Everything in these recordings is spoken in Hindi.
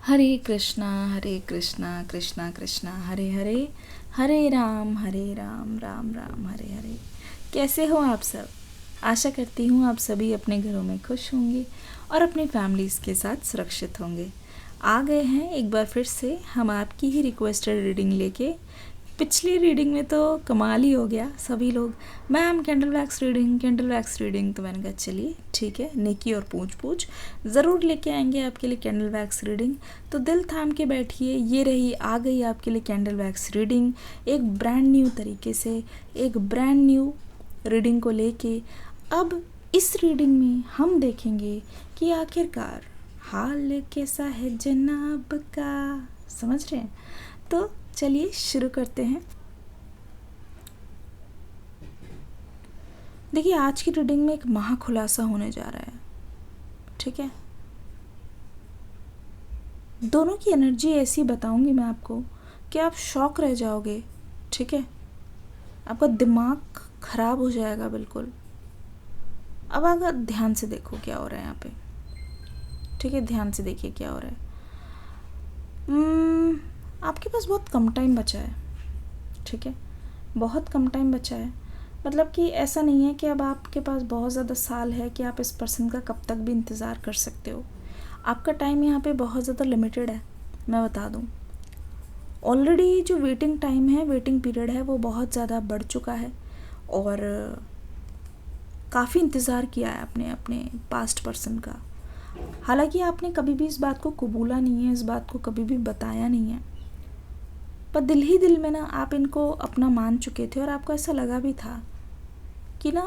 हरे कृष्णा कृष्णा कृष्णा हरे हरे, हरे राम राम राम हरे हरे। कैसे हो आप सब? आशा करती हूँ आप सभी अपने घरों में खुश होंगे और अपनी फैमिलीज़ के साथ सुरक्षित होंगे। आ गए हैं एक बार फिर से हम आपकी ही रिक्वेस्टेड रीडिंग लेके। पिछली रीडिंग में तो कमाल ही हो गया, सभी लोग मैम कैंडल वैक्स रीडिंग, तो मैंने कहा चलिए ठीक है, नेकी और पूछ पूछ ज़रूर लेके आएंगे आपके लिए कैंडल वैक्स रीडिंग। तो दिल थाम के बैठिए, ये रही आ गई आपके लिए कैंडल वैक्स रीडिंग, एक ब्रांड न्यू तरीके से, एक ब्रांड न्यू रीडिंग को लेके। अब इस रीडिंग में हम देखेंगे कि आखिरकार हाल कैसा है जनाब का, समझ रहे हैं? तो चलिए शुरू करते हैं। देखिए आज की रीडिंग में एक महाखुलासा होने जा रहा है, ठीक है। दोनों की एनर्जी ऐसी बताऊंगी मैं आपको कि आप शॉक रह जाओगे, ठीक है। आपका दिमाग खराब हो जाएगा बिल्कुल। अब अगर ध्यान से देखो क्या हो रहा है यहाँ पे, ठीक है, ध्यान से देखिए क्या हो रहा है। आपके पास बहुत कम टाइम बचा है, ठीक है, बहुत कम टाइम बचा है। मतलब कि ऐसा नहीं है कि अब आपके पास बहुत ज़्यादा साल है कि आप इस पर्सन का कब तक भी इंतज़ार कर सकते हो। आपका टाइम यहाँ पे बहुत ज़्यादा लिमिटेड है, मैं बता दूँ। ऑलरेडी जो वेटिंग टाइम है, वेटिंग पीरियड है, वो बहुत ज़्यादा बढ़ चुका है और काफ़ी इंतज़ार किया है आपने अपने पास्ट पर्सन का। हालांकि आपने कभी भी इस बात को कबूला नहीं है, इस बात को कभी भी बताया नहीं है, पर दिल ही दिल में ना आप इनको अपना मान चुके थे और आपको ऐसा लगा भी था कि ना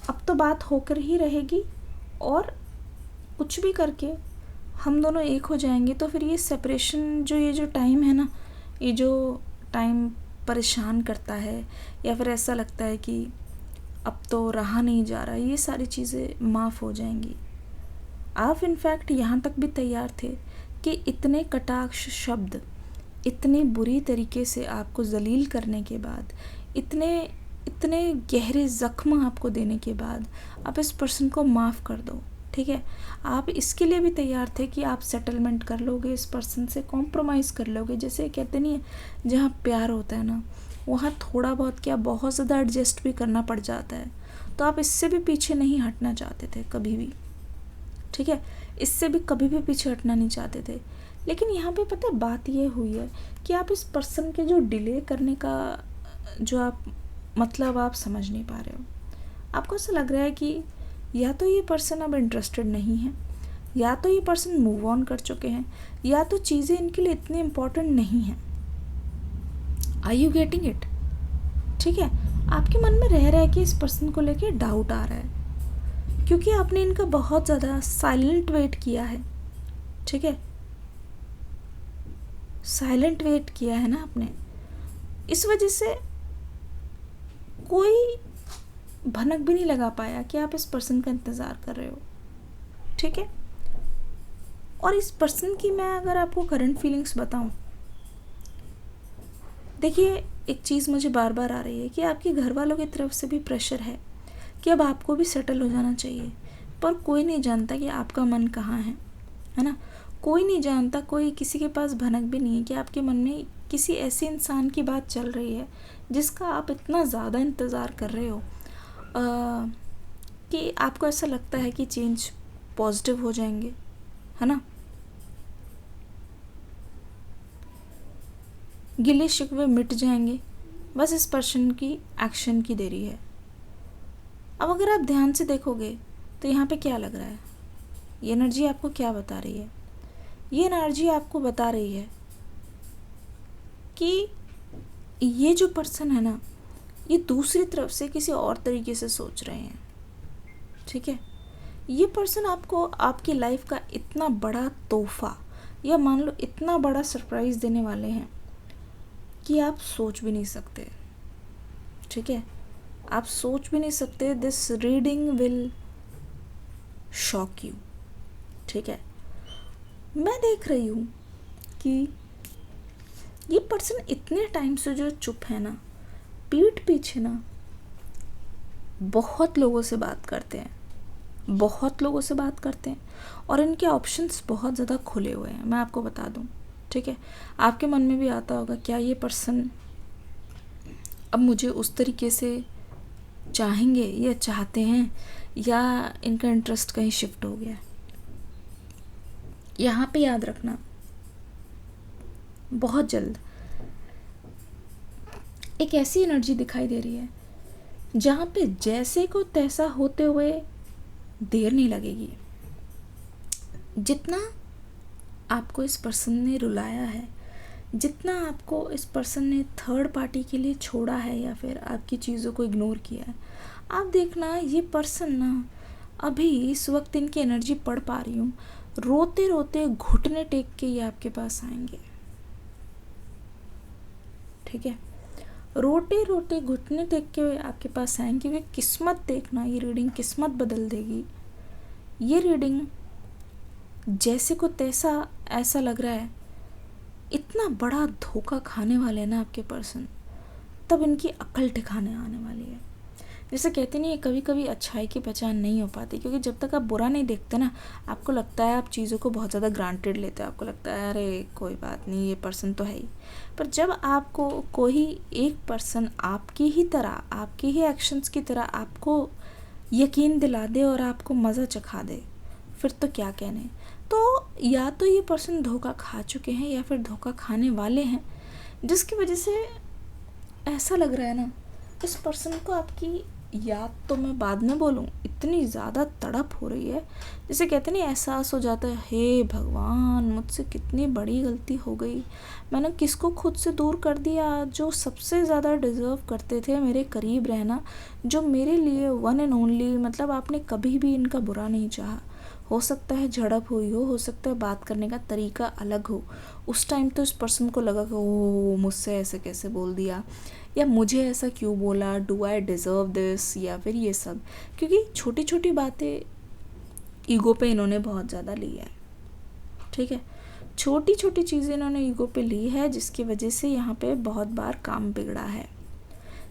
अब तो बात होकर ही रहेगी और कुछ भी करके हम दोनों एक हो जाएंगे। तो फिर ये सेपरेशन जो ये जो टाइम है ना, ये जो टाइम परेशान करता है या फिर ऐसा लगता है कि अब तो रहा नहीं जा रहा, ये सारी चीज़ें माफ़ हो जाएंगी। आप इनफैक्ट यहाँ तक भी तैयार थे कि इतने कटाक्ष शब्द, इतने बुरी तरीके से आपको जलील करने के बाद, इतने इतने गहरे ज़ख्म आपको देने के बाद आप इस पर्सन को माफ़ कर दो, ठीक है। आप इसके लिए भी तैयार थे कि आप सेटलमेंट कर लोगे, इस पर्सन से कॉम्प्रोमाइज़ कर लोगे। जैसे कहते नहीं है, जहाँ प्यार होता है ना, वहाँ थोड़ा बहुत क्या बहुत ज़्यादा एडजस्ट भी करना पड़ जाता है। तो आप इससे भी पीछे नहीं हटना चाहते थे कभी भी, ठीक है, इससे भी कभी भी पीछे हटना नहीं चाहते थे। लेकिन यहाँ पे पता है बात ये हुई है कि आप इस पर्सन के जो डिले करने का जो आप मतलब आप समझ नहीं पा रहे हो। आपको ऐसा लग रहा है कि या तो ये पर्सन अब इंटरेस्टेड नहीं है, या तो ये पर्सन मूव ऑन कर चुके हैं, या तो चीज़ें इनके लिए इतनी इम्पोर्टेंट नहीं हैं। Are you getting it? ठीक है, आपके मन में रह रहा है कि इस पर्सन को लेके डाउट आ रहा है क्योंकि आपने इनका बहुत ज़्यादा साइलेंट वेट किया है, ठीक है, साइलेंट वेट किया है ना आपने। इस वजह से कोई भनक भी नहीं लगा पाया कि आप इस पर्सन का इंतज़ार कर रहे हो, ठीक है। और इस पर्सन की मैं अगर आपको करंट फीलिंग्स बताऊं, देखिए एक चीज़ मुझे बार बार आ रही है कि आपके घर वालों की तरफ से भी प्रेशर है कि अब आपको भी सेटल हो जाना चाहिए, पर कोई नहीं जानता कि आपका मन कहाँ है ना। कोई नहीं जानता, कोई किसी के पास भनक भी नहीं है कि आपके मन में किसी ऐसे इंसान की बात चल रही है जिसका आप इतना ज़्यादा इंतज़ार कर रहे हो कि आपको ऐसा लगता है कि चेंज पॉजिटिव हो जाएंगे, है ना। गिले शिकवे मिट जाएंगे, बस इस पर्सन की एक्शन की देरी है। अब अगर आप ध्यान से देखोगे तो यहाँ पे क्या लग रहा है, ये एनर्जी आपको क्या बता रही है? ये एनर्जी आपको बता रही है कि ये जो पर्सन है ना, ये दूसरी तरफ से किसी और तरीके से सोच रहे हैं, ठीक है। ये पर्सन आपको आपकी लाइफ का इतना बड़ा तोहफा या मान लो इतना बड़ा सरप्राइज़ देने वाले हैं कि आप सोच भी नहीं सकते, ठीक है, आप सोच भी नहीं सकते। This reading will shock you, ठीक है। मैं देख रही हूँ कि ये पर्सन इतने टाइम से जो चुप है ना, पीठ पीछे ना बहुत लोगों से बात करते हैं, बहुत लोगों से बात करते हैं और इनके ऑप्शंस बहुत ज़्यादा खुले हुए हैं, मैं आपको बता दूं। ठीक है, आपके मन में भी आता होगा क्या ये पर्सन अब मुझे उस तरीके से चाहेंगे या चाहते हैं, या इनका इंटरेस्ट कहीं शिफ्ट हो गया है। यहाँ पे याद रखना, बहुत जल्द एक ऐसी एनर्जी दिखाई दे रही है जहाँ पे जैसे को तैसा होते हुए देर नहीं लगेगी। जितना आपको इस पर्सन ने रुलाया है, जितना आपको इस पर्सन ने थर्ड पार्टी के लिए छोड़ा है या फिर आपकी चीज़ों को इग्नोर किया है, आप देखना ये पर्सन ना अभी इस वक्त इनकी एनर्जी पढ़ पा रही हूँ, रोते रोते घुटने टेक के ये आपके पास आएंगे। ठीक है, रोते रोते घुटने टेक के आपके पास आएंगे। वे किस्मत देखना, ये रीडिंग किस्मत बदल देगी। ये रीडिंग जैसे को तैसा ऐसा लग रहा है, इतना बड़ा धोखा खाने वाले हैं ना आपके पर्सन, तब इनकी अक्ल ठिकाने आने वाली है। जैसे कहते नहीं है, कभी कभी अच्छाई की पहचान नहीं हो पाती, क्योंकि जब तक आप बुरा नहीं देखते ना, आपको लगता है आप चीज़ों को बहुत ज़्यादा ग्रांटेड लेते हो। आपको लगता है अरे कोई बात नहीं, ये पर्सन तो है ही। पर जब आपको कोई एक पर्सन आपकी ही तरह, आपकी ही एक्शंस की तरह आपको यकीन दिला दे और आपको मज़ा चखा दे, फिर तो क्या कहने। तो या तो ये पर्सन धोखा खा चुके हैं या फिर धोखा खाने वाले हैं, जिसकी वजह से ऐसा लग रहा है ना इस पर्सन को आपकी याद, तो मैं बाद में बोलूँ, इतनी ज़्यादा तड़प हो रही है। जैसे कहते नहीं, एहसास हो जाता है, हे भगवान मुझसे कितनी बड़ी गलती हो गई, मैंने किसको खुद से दूर कर दिया, जो सबसे ज़्यादा डिज़र्व करते थे मेरे करीब रहना, जो मेरे लिए वन एंड ओनली, मतलब आपने कभी भी इनका बुरा नहीं चाहा। हो सकता है झड़प हुई हो सकता है बात करने का तरीका अलग हो। उस टाइम तो इस पर्सन को लगा कि ओह मुझसे ऐसे कैसे बोल दिया, या मुझे ऐसा क्यों बोला, डू आई डिज़र्व दिस, या फिर ये सब। क्योंकि छोटी छोटी बातें ईगो पे इन्होंने बहुत ज़्यादा लिया है। ठीक है, छोटी छोटी चीज़ें इन्होंने ईगो पे ली है, जिसकी वजह से यहाँ पे बहुत बार काम बिगड़ा है,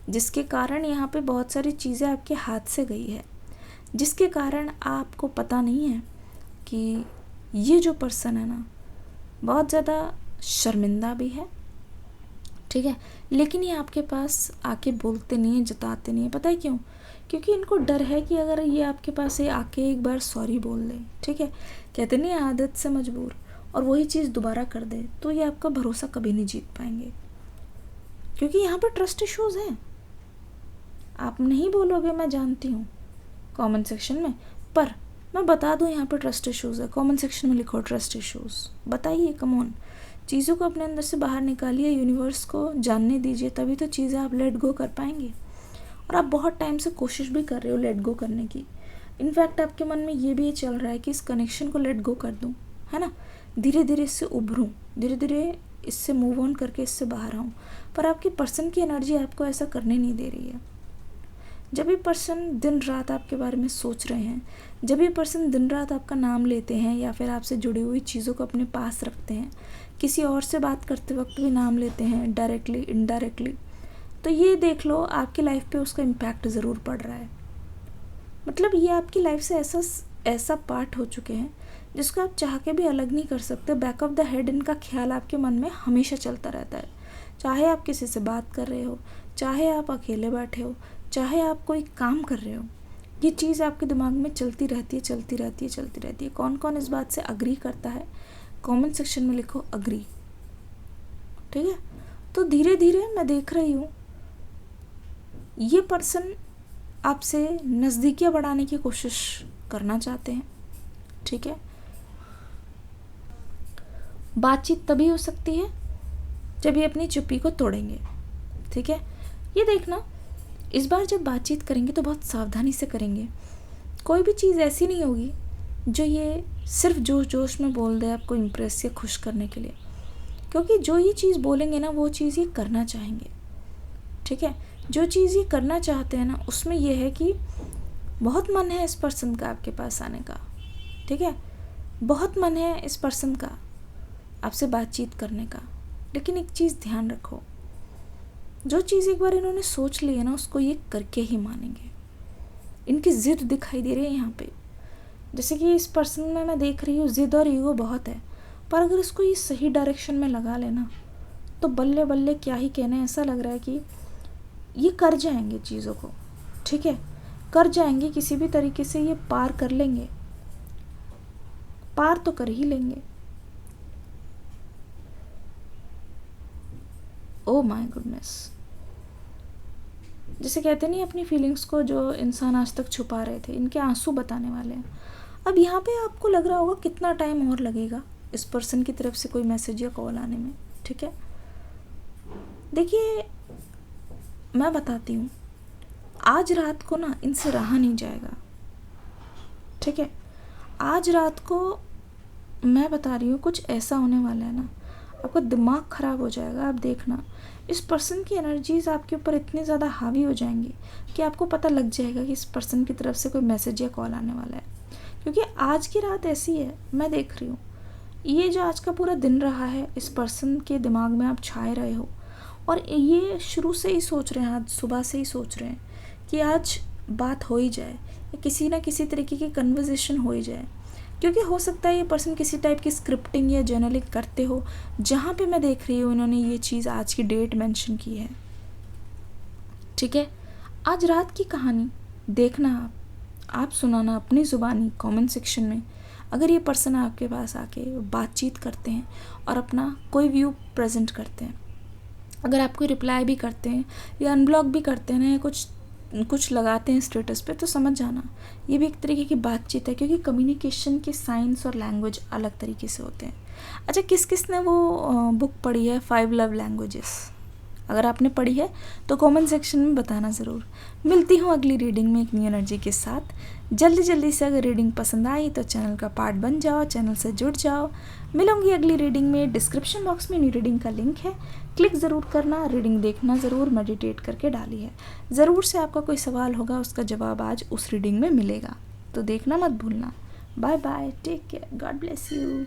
जिसके कारण यहाँ पे बहुत सारी चीज़ें आपके हाथ से गई है, जिसके कारण आपको पता नहीं है कि ये जो पर्सन है ना बहुत ज़्यादा शर्मिंदा भी है। ठीक है, लेकिन ये आपके पास आके बोलते नहीं है, जताते नहीं है। पता है क्यों? क्योंकि इनको डर है कि अगर ये आपके पास आके एक बार सॉरी बोल दे, ठीक है, कहते नहीं आदत से मजबूर, और वही चीज़ दोबारा कर दे, तो ये आपका भरोसा कभी नहीं जीत पाएंगे। क्योंकि यहाँ पर ट्रस्ट इश्यूज़ हैं। आप नहीं बोलोगे, मैं जानती हूँ, कमेंट सेक्शन में, पर मैं बता दूँ यहाँ पर ट्रस्ट इश्यूज़ है। कमेंट सेक्शन में लिखो ट्रस्ट इश्यूज़, बताइए, कम ऑन, चीज़ों को अपने अंदर से बाहर निकालिए, यूनिवर्स को जानने दीजिए, तभी तो चीज़ें आप लेट गो कर पाएंगे। और आप बहुत टाइम से कोशिश भी कर रहे हो लेट गो करने की। इनफैक्ट आपके मन में ये भी चल रहा है कि इस कनेक्शन को लेट गो कर दूँ, है ना, धीरे धीरे इससे उभरूँ, धीरे धीरे इससे मूव ऑन करके इससे बाहर आऊँ। पर आपकी पर्सन की एनर्जी आपको ऐसा करने नहीं दे रही है। जब ये पर्सन दिन रात आपके बारे में सोच रहे हैं, जब ये पर्सन दिन रात आपका नाम लेते हैं या फिर आपसे जुड़ी हुई चीज़ों को अपने पास रखते हैं, किसी और से बात करते वक्त भी नाम लेते हैं, डायरेक्टली इनडायरेक्टली, तो ये देख लो आपकी लाइफ पे उसका इम्पैक्ट ज़रूर पड़ रहा है। मतलब ये आपकी लाइफ से ऐसा पार्ट हो चुके हैं जिसको आप चाह के भी अलग नहीं कर सकते। बैक ऑफ द हेड इनका ख्याल आपके मन में हमेशा चलता रहता है। चाहे आप किसी से बात कर रहे हो, चाहे आप अकेले बैठे हो, चाहे आप कोई काम कर रहे हो, ये चीज़ आपके दिमाग में चलती रहती है, चलती रहती है, चलती रहती है। कौन कौन इस बात से अग्री करता है? कमेंट सेक्शन में लिखो अग्री। ठीक है, तो धीरे धीरे मैं देख रही हूँ ये पर्सन आपसे नज़दीकियाँ बढ़ाने की कोशिश करना चाहते हैं। ठीक है, बातचीत तभी हो सकती है जब ये अपनी चुप्पी को तोड़ेंगे। ठीक है, ये देखना, इस बार जब बातचीत करेंगे तो बहुत सावधानी से करेंगे। कोई भी चीज़ ऐसी नहीं होगी जो ये सिर्फ जोश जोश में बोल दे आपको इम्प्रेस या खुश करने के लिए, क्योंकि जो ये चीज़ बोलेंगे ना वो चीज़ ये करना चाहेंगे। ठीक है, जो चीज़ ये करना चाहते हैं ना उसमें ये है कि बहुत मन है इस पर्सन का आपके पास आने का। ठीक है, बहुत मन है इस पर्सन का आपसे बातचीत करने का, लेकिन एक चीज़ ध्यान रखो, जो चीज़ एक बार इन्होंने सोच ली है ना उसको ये करके ही मानेंगे। इनकी ज़िद दिखाई दे रही है यहाँ पे, जैसे कि इस पर्सन में मैं देख रही हूँ ज़िद और ईगो बहुत है, पर अगर इसको ये सही डायरेक्शन में लगा लेना तो बल्ले बल्ले क्या ही कहने, ऐसा लग रहा है कि ये कर जाएंगे चीज़ों को, ठीक है, कर जाएंगे, किसी भी तरीके से ये पार कर लेंगे, पार तो कर ही लेंगे। ओ माय गुडनेस, जैसे कहते नहीं, अपनी फीलिंग्स को जो इंसान आज तक छुपा रहे थे, इनके आंसू बताने वाले हैं। अब यहाँ पे आपको लग रहा होगा कितना टाइम और लगेगा इस पर्सन की तरफ से कोई मैसेज या कॉल आने में, ठीक है। देखिए मैं बताती हूँ, आज रात को ना इनसे रहा नहीं जाएगा, ठीक है। आज रात को मैं बता रही हूँ कुछ ऐसा होने वाला है ना, आपका दिमाग ख़राब हो जाएगा। आप देखना, इस पर्सन की एनर्जीज़ आपके ऊपर इतनी ज़्यादा हावी हो जाएंगी कि आपको पता लग जाएगा कि इस पर्सन की तरफ से कोई मैसेज या कॉल आने वाला है। क्योंकि आज की रात ऐसी है, मैं देख रही हूँ, ये जो आज का पूरा दिन रहा है, इस पर्सन के दिमाग में आप छाए रहे हो और ये शुरू से ही सोच रहे हैं, आज सुबह से ही सोच रहे हैं कि आज बात हो ही जाए या किसी ना किसी तरीके की कन्वर्सेशन हो ही जाए। क्योंकि हो सकता है ये पर्सन किसी टाइप की स्क्रिप्टिंग या जर्नलिंग करते हो, जहाँ पे मैं देख रही हूँ इन्होंने ये चीज़ आज की डेट मेंशन की है, ठीक है। आज रात की कहानी देखना, आप सुनाना अपनी ज़ुबानी कमेंट सेक्शन में। अगर ये पर्सन आपके पास आके बातचीत करते हैं और अपना कोई व्यू प्रेजेंट करते हैं, अगर आपको रिप्लाई भी करते हैं या अनब्लॉक भी करते हैं ना, या कुछ लगाते हैं स्टेटस पे, तो समझ जाना ये भी एक तरीके की बातचीत है। क्योंकि कम्युनिकेशन के साइंस और लैंग्वेज अलग तरीके से होते हैं। अच्छा, किस किस ने वो बुक पढ़ी है 5 लव लैंग्वेजेस? अगर आपने पढ़ी है तो कमेंट सेक्शन में बताना ज़रूर। मिलती हूँ अगली रीडिंग में एक न्यू एनर्जी के साथ जल्दी से। अगर रीडिंग पसंद आई तो चैनल का पार्ट बन जाओ, चैनल से जुड़ जाओ। मिलूंगी अगली रीडिंग में। डिस्क्रिप्शन बॉक्स में न्यू रीडिंग का लिंक है, क्लिक ज़रूर करना। रीडिंग देखना ज़रूर, मेडिटेट करके डाली है। ज़रूर से आपका कोई सवाल होगा, उसका जवाब आज उस रीडिंग में मिलेगा, तो देखना मत भूलना। Bye bye, take care, God bless you.